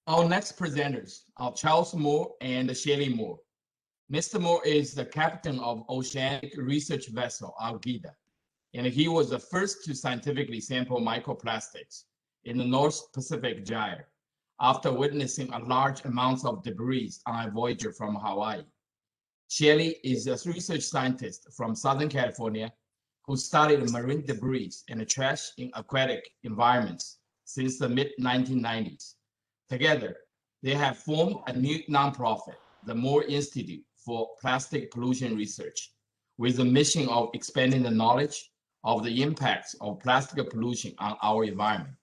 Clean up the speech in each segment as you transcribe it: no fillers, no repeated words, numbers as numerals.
Our next presenters are Charles Moore and Shelly Moore. Mr. Moore is the captain of Oceanic Research Vessel Alguita, and he was the first to scientifically sample microplastics in the North Pacific Gyre after witnessing a large amounts of debris on a voyager from Hawaii. Shelly is a research scientist from Southern California who studied marine debris and trash in aquatic environments since the mid-1990s. Together, they have formed a new nonprofit, the Moore Institute for Plastic Pollution Research, with the mission of expanding the knowledge of the impacts of plastic pollution on our environment.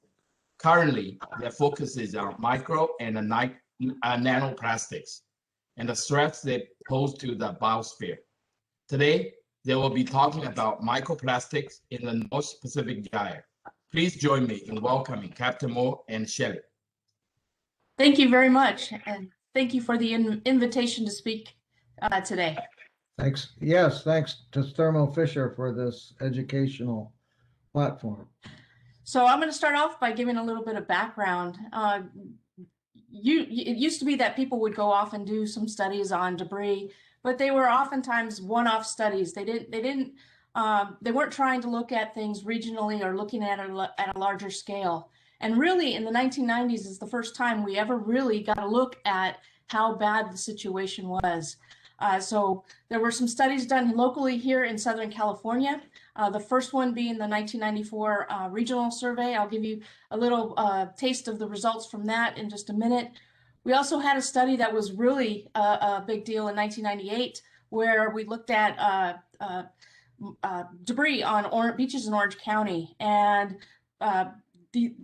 Currently, their focus is on micro and nanoplastics and the threats they pose to the biosphere. Today, they will be talking about microplastics in the North Pacific Gyre. Please join me in welcoming Captain Moore and Shelly. Thank you very much, and thank you for the invitation to speak today. Thanks. Yes, thanks to Thermo Fisher for this educational platform. So I'm going to start off by giving a little bit of background. It used to be that people would go off and do some studies on debris, but they were oftentimes one-off studies. They weren't trying to look at things regionally or looking at a larger scale. And really, in the 1990s is the first time we ever really got a look at how bad the situation was. So there were some studies done locally here in Southern California. The first one being the 1994 regional survey. I'll give you a little taste of the results from that in just a minute. We also had a study that was really a big deal in 1998, where we looked at debris on beaches in Orange County. And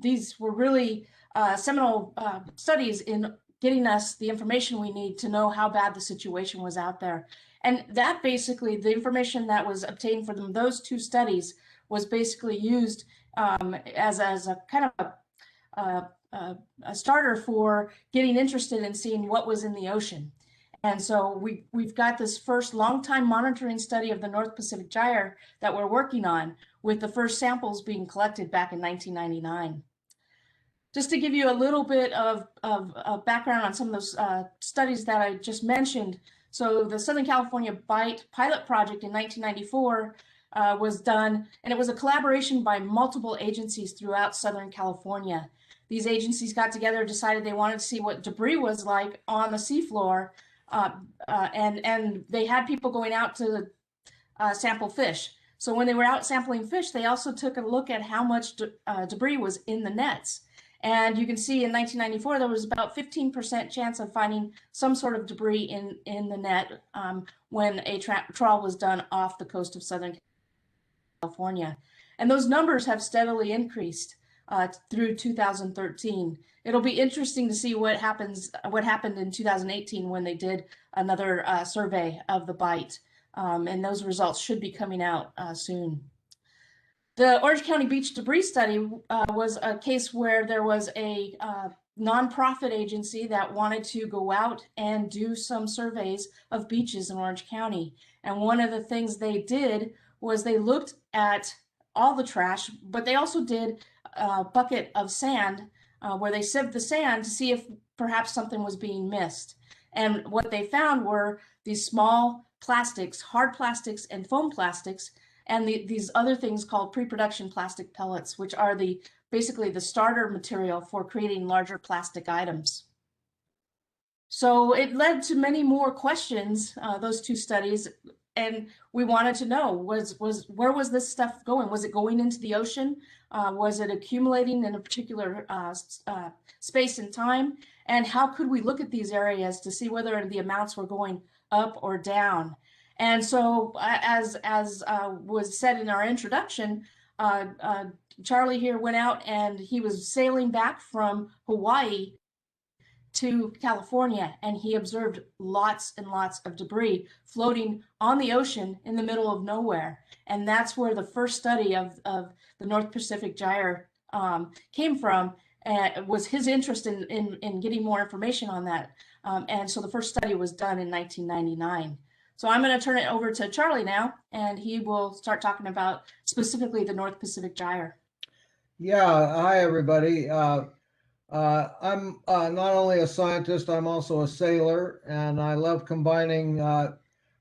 these were really seminal studies in getting us the information we need to know how bad the situation was out there. And that basically, the information that was obtained from those two studies was basically used as a kind of a starter for getting interested in seeing what was in the ocean. And so we've got this first long-time monitoring study of the North Pacific Gyre that we're working on, with the first samples being collected back in 1999. Just to give you a little bit of background on some of those studies that I just mentioned. So the Southern California Bight pilot project in 1994 was done, and it was a collaboration by multiple agencies throughout Southern California. These agencies got together, decided they wanted to see what debris was like on the seafloor, and they had people going out to sample fish. So when they were out sampling fish, they also took a look at how much debris was in the nets. And you can see in 1994, there was about 15% chance of finding some sort of debris in the net when a trawl was done off the coast of Southern California. And those numbers have steadily increased through 2013. It'll be interesting to see what happened in 2018 when they did another survey of the Bight. And those results should be coming out soon. The Orange County Beach Debris Study was a case where there was a nonprofit agency that wanted to go out and do some surveys of beaches in Orange County. And one of the things they did was they looked at all the trash, but they also did a bucket of sand where they sieved the sand to see if perhaps something was being missed. And what they found were these small plastics, hard plastics and foam plastics, and these other things called pre-production plastic pellets, which are basically the starter material for creating larger plastic items. So it led to many more questions, those two studies, and we wanted to know, where was this stuff going? Was it going into the ocean? Was it accumulating in a particular space and time? And how could we look at these areas to see whether the amounts were going up or down? And so, as was said in our introduction, Charlie here went out and he was sailing back from Hawaii to California, and he observed lots and lots of debris floating on the ocean in the middle of nowhere. And that's where the first study of the North Pacific Gyre came from, was his interest in getting more information on that. And so the first study was done in 1999. So I'm going to turn it over to Charlie now, and he will start talking about specifically the North Pacific Gyre. Yeah, hi everybody. I'm not only a scientist, I'm also a sailor, and I love combining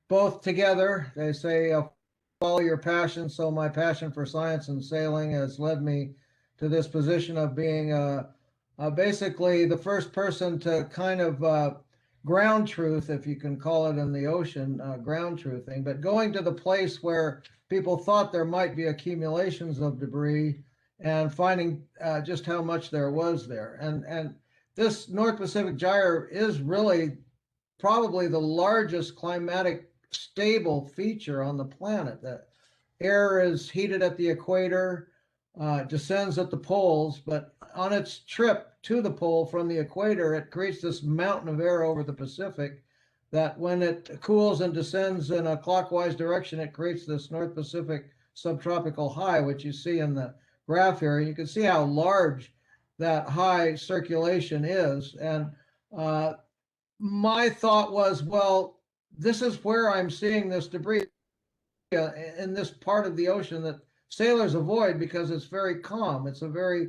both together. They say follow your passion. So my passion for science and sailing has led me to this position of being basically the first person to kind of ground truth, if you can call it in the ocean, ground truthing, but going to the place where people thought there might be accumulations of debris and finding just how much there was there. And this North Pacific gyre is really probably the largest climatic stable feature on the planet. The air is heated at the equator, descends at the poles, but on its trip to the pole from the equator, it creates this mountain of air over the Pacific that when it cools and descends in a clockwise direction, it creates this North Pacific subtropical high, which you see in the graph here. And you can see how large that high circulation is. And my thought was, well, this is where I'm seeing this debris in this part of the ocean that sailors avoid because it's very calm. It's a very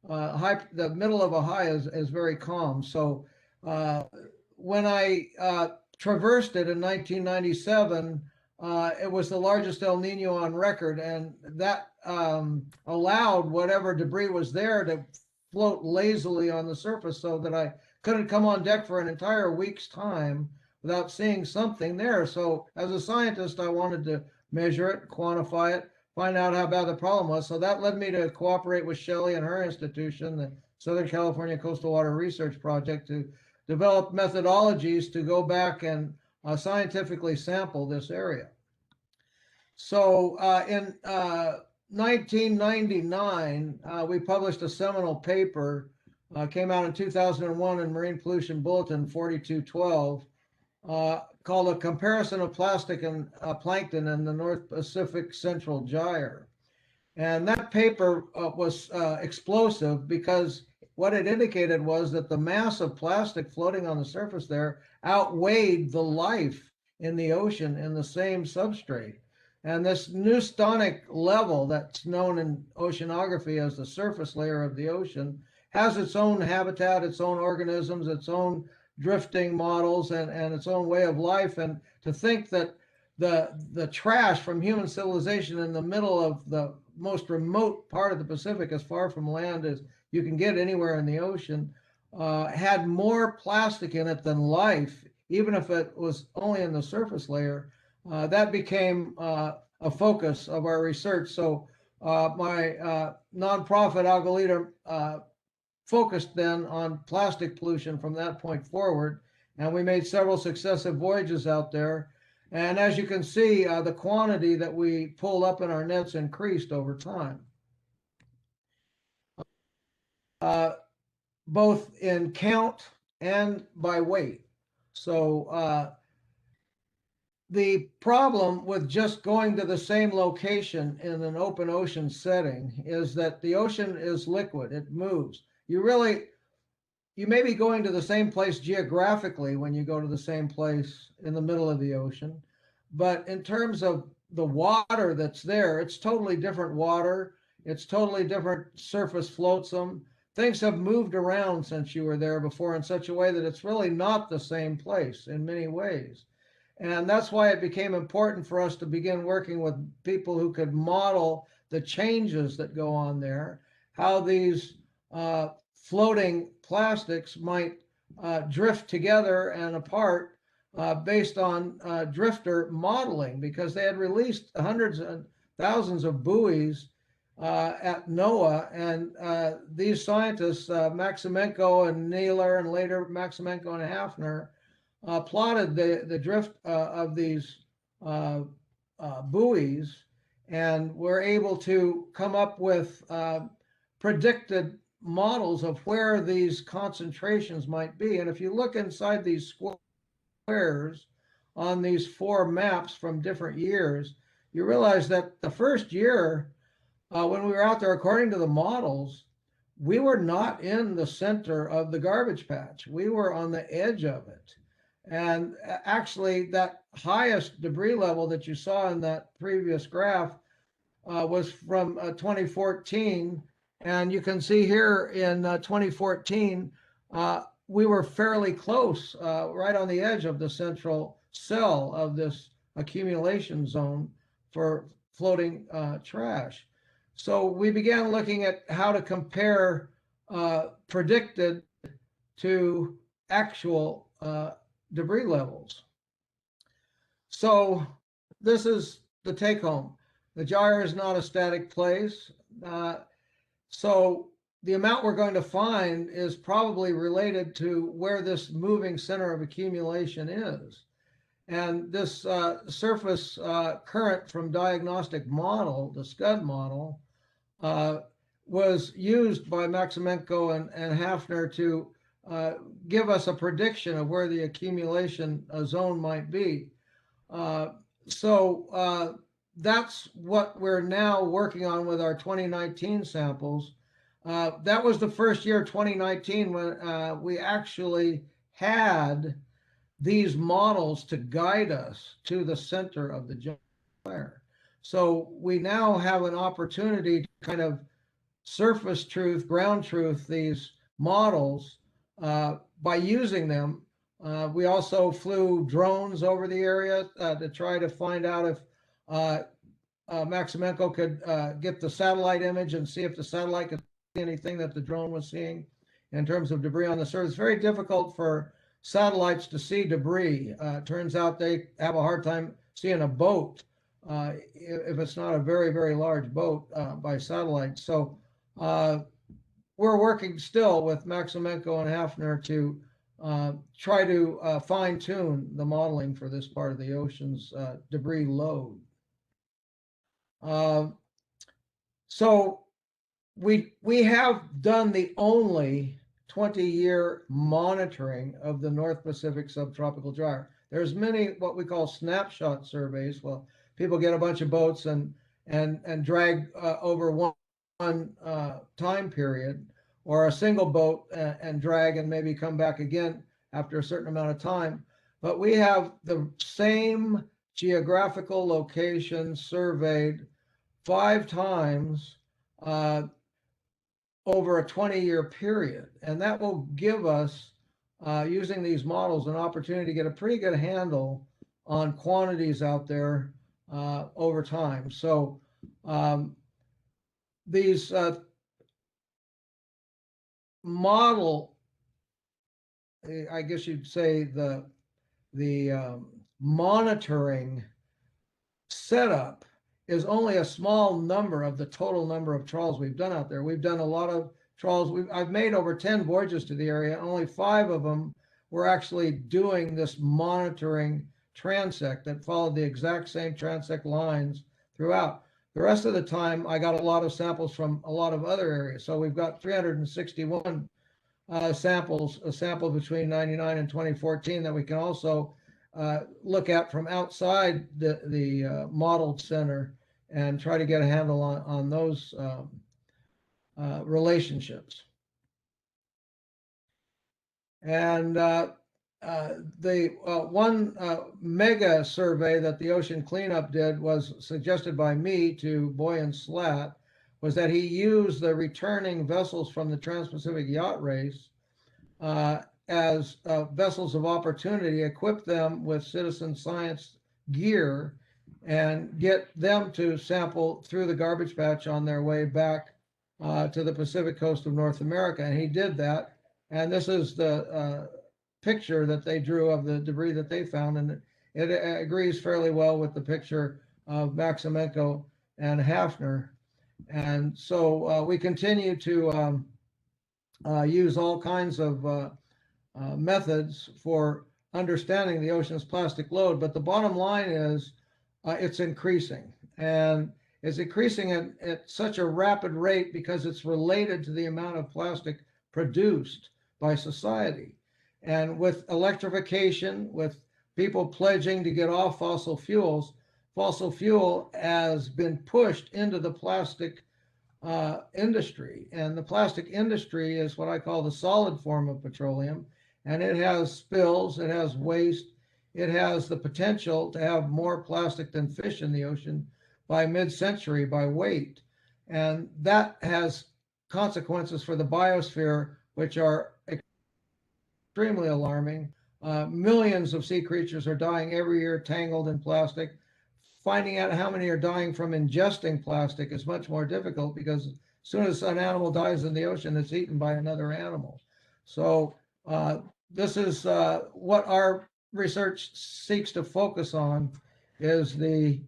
high, the middle of a high is very calm. So when I traversed it in 1997, it was the largest El Nino on record, and that allowed whatever debris was there to float lazily on the surface so that I couldn't come on deck for an entire week's time without seeing something there. So as a scientist, I wanted to measure it, quantify it, find out how bad the problem was. So that led me to cooperate with Shelly and her institution, the Southern California Coastal Water Research Project, to develop methodologies to go back and scientifically sample this area. So in 1999, we published a seminal paper, came out in 2001 in Marine Pollution Bulletin 4212, called A Comparison of Plastic and Plankton in the North Pacific Central Gyre. And that paper was explosive because what it indicated was that the mass of plastic floating on the surface there outweighed the life in the ocean in the same substrate. And this neustonic level that's known in oceanography as the surface layer of the ocean has its own habitat, its own organisms, its own drifting models, and its own way of life. And to think that the trash from human civilization in the middle of the most remote part of the Pacific, as far from land as you can get anywhere in the ocean, had more plastic in it than life, even if it was only in the surface layer, that became a focus of our research. So my nonprofit Alguita focused then on plastic pollution from that point forward, and we made several successive voyages out there. And as you can see, the quantity that we pulled up in our nets increased over time, both in count and by weight. So the problem with just going to the same location in an open ocean setting is that the ocean is liquid, it moves. You may be going to the same place geographically when you go to the same place in the middle of the ocean, but in terms of the water that's there, it's totally different water. It's totally different surface flotsam. Things have moved around since you were there before in such a way that it's really not the same place in many ways. And that's why it became important for us to begin working with people who could model the changes that go on there, how these floating plastics might drift together and apart based on drifter modeling, because they had released hundreds and thousands of buoys at NOAA, and these scientists, Maximenko and Naylor, and later Maximenko and Hafner, plotted the drift of these buoys, and were able to come up with predicted models of where these concentrations might be. And if you look inside these squares on these four maps from different years, you realize that the first year when we were out there, according to the models, we were not in the center of the garbage patch. We were on the edge of it. And actually, that highest debris level that you saw in that previous graph was from 2014 And you can see here in 2014, we were fairly close, right on the edge of the central cell of this accumulation zone for floating trash. So we began looking at how to compare predicted to actual debris levels. So this is the take home. The gyre is not a static place. So the amount we're going to find is probably related to where this moving center of accumulation is. And this surface current from diagnostic model, the SCUD model, was used by Maximenko and Hafner to give us a prediction of where the accumulation zone might be. So that's what we're now working on with our 2019 samples. That was the first year, 2019, when we actually had these models to guide us to the center of the gyre. So we now have an opportunity to kind of surface truth, ground truth these models by using them. We also flew drones over the area to try to find out if Maximenko could get the satellite image and see if the satellite could see anything that the drone was seeing in terms of debris on the surface. It's very difficult for satellites to see debris. Turns out they have a hard time seeing a boat if it's not a very, very large boat by satellite. So we're working still with Maximenko and Hafner to try to fine tune the modeling for this part of the ocean's debris load. So we have done the only 20-year monitoring of the North Pacific subtropical gyre. There's many what we call snapshot surveys. Well, people get a bunch of boats and drag over one time period, or a single boat and drag and maybe come back again after a certain amount of time. But we have the same geographical location surveyed 5 times over a 20-year period. And that will give us, using these models, an opportunity to get a pretty good handle on quantities out there over time. So these model, I guess you'd say the monitoring setup is only a small number of the total number of trawls we've done out there. We've done a lot of trawls. I've made over 10 voyages to the area. Only 5 of them were actually doing this monitoring transect that followed the exact same transect lines throughout. The rest of the time, I got a lot of samples from a lot of other areas. So we've got 361 samples, a sample between 99 and 2014 that we can also look at from outside the modeled center and try to get a handle on those relationships. And the one mega survey that the Ocean Cleanup did was suggested by me to Boyan Slat, was that he used the returning vessels from the Trans-Pacific Yacht Race as vessels of opportunity, equip them with citizen science gear, and get them to sample through the garbage patch on their way back to the Pacific coast of North America. And he did that. And this is the picture that they drew of the debris that they found. And it agrees fairly well with the picture of Maximenko and Hafner. And so we continue to use all kinds of methods for understanding the ocean's plastic load. But the bottom line is it's increasing. And it's increasing at such a rapid rate because it's related to the amount of plastic produced by society. And with electrification, with people pledging to get off fossil fuels, fossil fuel has been pushed into the plastic industry. And the plastic industry is what I call the solid form of petroleum. And it has spills, it has waste, it has the potential to have more plastic than fish in the ocean by mid-century by weight. And that has consequences for the biosphere, which are extremely alarming. Millions of sea creatures are dying every year tangled in plastic. Finding out how many are dying from ingesting plastic is much more difficult, because as soon as an animal dies in the ocean, it's eaten by another animal. So this is what our research seeks to focus on, is the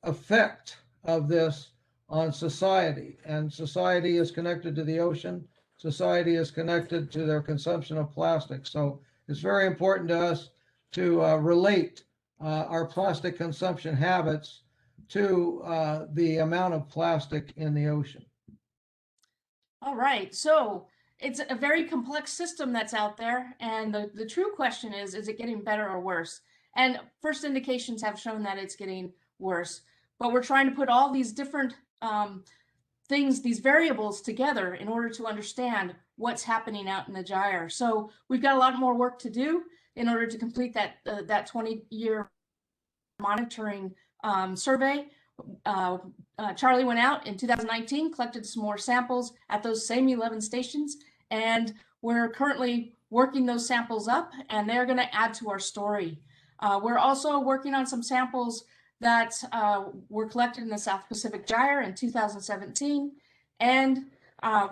effect of this on society. And society is connected to the ocean. Society is connected to their consumption of plastic. So it's very important to us to relate our plastic consumption habits to the amount of plastic in the ocean. All right, so it's a very complex system that's out there, and the true question is it getting better or worse? And first indications have shown that it's getting worse, but we're trying to put all these different things, these variables together in order to understand what's happening out in the Gyre. So we've got a lot more work to do in order to complete that 20-year monitoring survey. Charlie went out in 2019, collected some more samples at those same 11 stations, and we're currently working those samples up, and they're going to add to our story. We're also working on some samples that were collected in the South Pacific Gyre in 2017, and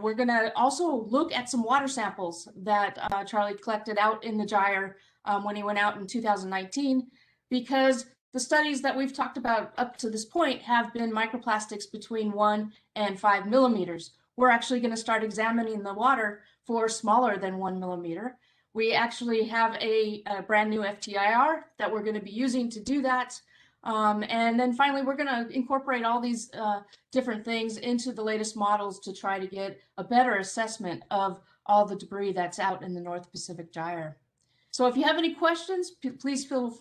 we're going to also look at some water samples that Charlie collected out in the Gyre when he went out in 2019, because the studies that we've talked about up to this point have been microplastics between 1 and 5 millimeters. We're actually going to start examining the water for smaller than 1 millimeter. We actually have a brand new FTIR that we're going to be using to do that. And then finally, we're going to incorporate all these different things into the latest models to try to get a better assessment of all the debris that's out in the North Pacific Gyre. So if you have any questions, please feel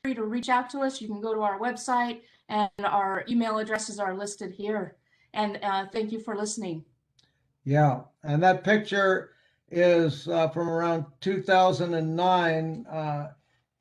free to reach out to us. You can go to our website, and our email addresses are listed here. And thank you for listening. Yeah, and that picture is from around 2009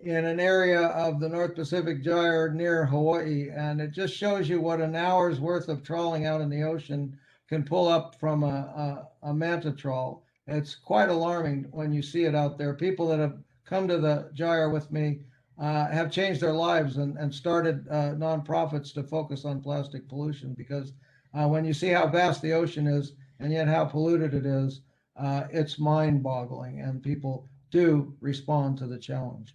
in an area of the North Pacific Gyre near Hawaii, and it just shows you what an hour's worth of trawling out in the ocean can pull up from a manta trawl. It's quite alarming when you see it out there. People that have come to the Gyre with me have changed their lives and started nonprofits to focus on plastic pollution, because when you see how vast the ocean is and yet how polluted it is, it's mind-boggling, and people do respond to the challenge.